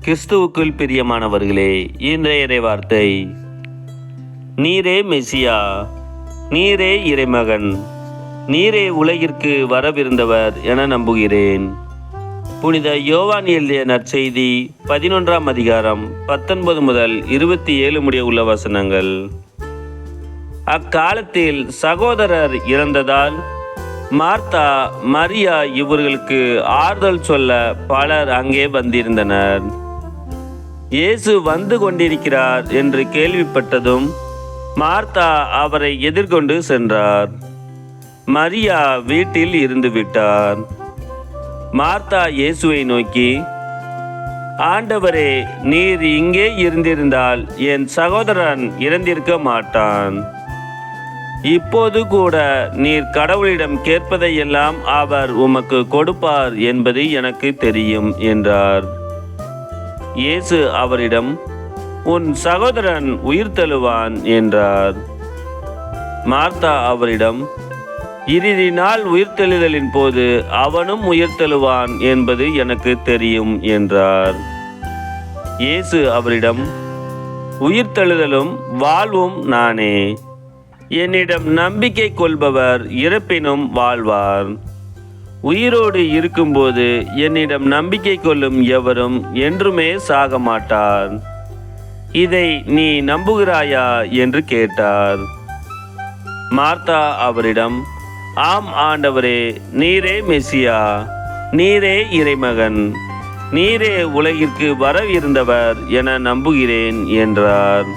கிறிஸ்துவுக்குள் பிரியமானவர்களே, இன்றைய இறைவார்த்தை. நீரே மெசியா, நீரே இறைமகன், நீரே உலகிற்கு வரவிருந்தவர் என நம்புகிறேன். புனித யோவான் எழுதிய நற்செய்தி 11ஆம் அதிகாரம் 19 முதல் 27 முடிய உள்ள வசனங்கள். அக்காலத்தில் சகோதரர் இறந்ததால் மார்த்தா, மரியா இவர்களுக்கு ஆறுதல் சொல்ல பலர் அங்கே வந்திருந்தனர். இயேசு வந்து கொண்டிருக்கிறார் என்று கேள்விப்பட்டதும் மார்த்தா அவரை எதிர்கொண்டு சென்றார். மரியா வீட்டில் இருந்து விட்டார். மார்த்தா இயேசுவை நோக்கி, ஆண்டவரே, நீர் இங்கே இருந்திருந்தால் என் சகோதரன் இறந்திருக்க மாட்டான். இப்போது கூட நீர் கடவுளிடம் கேட்பதையெல்லாம் அவர் உமக்கு கொடுப்பார் என்பது எனக்கு தெரியும் என்றார். இயேசு அவரிடம், உன் சகோதரன் உயிர்த்தெழுவான் என்றார். மார்த்தா அவரிடம், இறுதி நாள் உயிர்த்தெழுதலின் போது அவனும் உயிர்த்தெழுவான் என்பது எனக்கு தெரியும் என்றார். இயேசு அவரிடம், உயிர்த்தெழுதலும் வாழ்வும் நானே. என்னிடம் நம்பிக்கை கொள்பவர் இறப்பினும் வாழ்வார். உயிரோடு இருக்கும்போது என்னிடம் நம்பிக்கை கொள்ளும் எவரும் என்றுமே சாக மாட்டார். இதை நீ நம்புகிறாயா என்று கேட்டார். மார்த்தா அவரிடம், ஆம் ஆண்டவரே, நீரே மெசியா, நீரே இறைமகன், நீரே உலகிற்கு வரவிருந்தவர் என நம்புகிறேன் என்றார்.